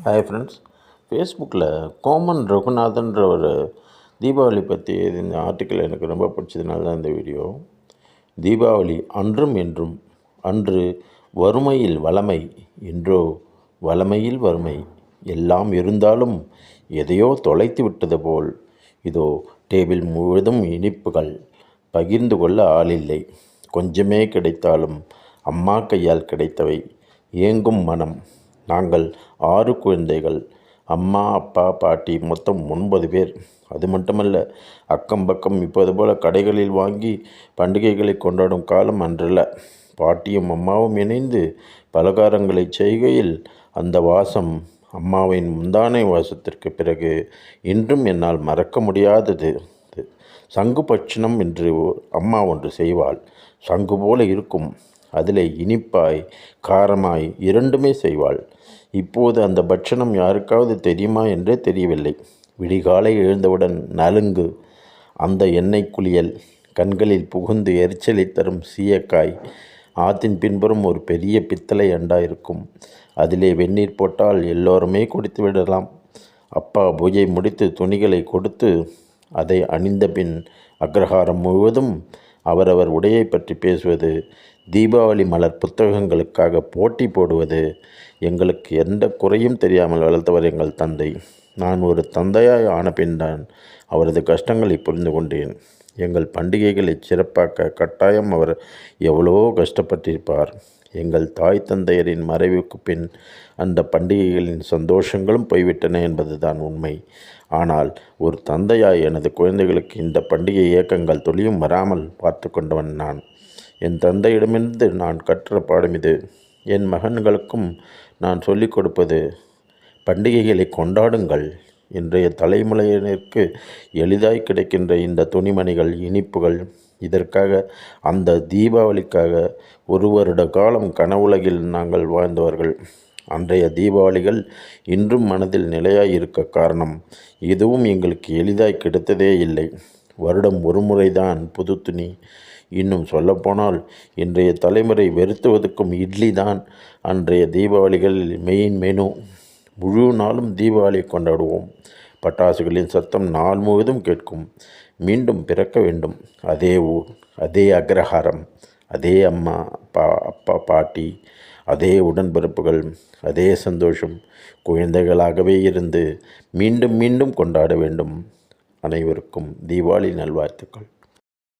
Hi friends, ஃபேஸ்புக்கில் கோமன் ரகுநாதன்ற ஒரு தீபாவளி பற்றி இந்த ஆர்டிக்கல் எனக்கு ரொம்ப பிடிச்சதுனால தான் இந்த வீடியோ. தீபாவளி அன்றும் என்றும், அன்று வறுமையில் வளமை, இன்றோ வளமையில் வறுமை. எல்லாம் இருந்தாலும் எதையோ தொலைத்து விட்டது போல். இதோ டேபிள் முழுவதும் இனிப்புகள், பகிர்ந்து கொள்ள ஆளில்லை. கொஞ்சமே கிடைத்தாலும் அம்மா கையால் கிடைத்தவை. ஏங்கும் மனம். நாங்கள் 6 குழந்தைகள். அம்மா, அப்பா, பாட்டி, மொத்தம் 9 பேர். அது மட்டுமல்ல, அக்கம் பக்கம் இப்போது போல கடைகளில் வாங்கி பண்டிகைகளை கொண்டாடும் காலம் அன்றல்ல. பாட்டியும் அம்மாவும் இணைந்து பலகாரங்களை செய்கையில் அந்த வாசம், அம்மாவின் முந்தானை வாசத்திற்கு பிறகு இன்றும் என்னால் மறக்க முடியாதது. சங்கு பட்சணம் என்று அம்மா ஒன்று செய்வாள். சங்கு போல இருக்கும். அதில் இனிப்பாய் காரமாய் இரண்டுமே செய்வாள். இப்போது அந்த பட்சணம் யாருக்காவது தெரியுமா என்றே தெரியவில்லை. விடிகாலை எழுந்தவுடன் நலுங்கு, அந்த எண்ணெய் குளியல், கண்களில் புகுந்து எரிச்சலை தரும் சீயக்காய். ஆற்றின் பின்புறம் ஒரு பெரிய பித்தளை அண்டா இருக்கும். அதிலே வெந்நீர் போட்டால் எல்லோருமே குடித்து விடலாம். அப்பா பூஜை முடித்து துணிகளை கொடுத்து அதை அணிந்த பின் அக்ரஹாரம் முழுவதும் அவரவர் உடையை பற்றி பேசுவது, தீபாவளி மலர் புத்தகங்களுக்காக போட்டி போடுவது. எங்களுக்கு எந்த குறையும் தெரியாமல் வளர்த்தவர் எங்கள் தந்தை. நான் ஒரு தந்தையாய் ஆன பின்தான் அவரது கஷ்டங்களை புரிந்து கொண்டேன். எங்கள் பண்டிகைகளை சிறப்பாக்க கட்டாயம் அவர் எவ்வளவோ கஷ்டப்பட்டிருப்பார். எங்கள் தாய் தந்தையரின் மறைவுக்கு பின் அந்த பண்டிகைகளின் சந்தோஷங்களும் போய்விட்டன என்பதுதான் உண்மை. ஆனால் ஒரு தந்தையாய் எனது குழந்தைகளுக்கு இந்த பண்டிகை இயக்கங்கள் துளியும் வராமல் பார்த்து கொண்டவன் நான். என் தந்தையிடமிருந்து நான் கற்ற பாடம் இது. என் மகன்களுக்கும் நான் சொல்லிக் கொடுப்பது, பண்டிகைகளை கொண்டாடுங்கள். இன்றைய தலைமுறையினருக்கு எளிதாய் கிடைக்கின்ற இந்த துணிமணிகள், இனிப்புகள், இதற்காக, அந்த தீபாவளிக்காக ஒரு வருட காலம் கனவுலகில் நாங்கள் வாழ்ந்தவர்கள். அன்றைய தீபாவளிகள் இன்றும் மனதில் நிலையாய் இருக்க காரணம், எதுவும் எங்களுக்கு எளிதாய் கிடைத்ததே இல்லை. வருடம் ஒரு முறைதான் புது துணி. இன்னும் சொல்லப்போனால் இன்றைய தலைமுறை வெறுத்துவதற்கும் இட்லி தான் அன்றைய தீபாவளிகளில் மெயின் மெனு. முழு நாளும் தீபாவளி கொண்டாடுவோம். பட்டாசுகளின் சத்தம் நாள் முழுவதும் கேட்கும். மீண்டும் பிறக்க வேண்டும். அதே ஊர், அதே அக்ரஹாரம், அதே அம்மா, அப்பா, பாட்டி, அதே உடன்பிறப்புகள், அதே சந்தோஷம். குழந்தைகளாகவே இருந்து மீண்டும் மீண்டும் கொண்டாட வேண்டும். அனைவருக்கும் தீபாவளி நல்வாழ்த்துக்கள்.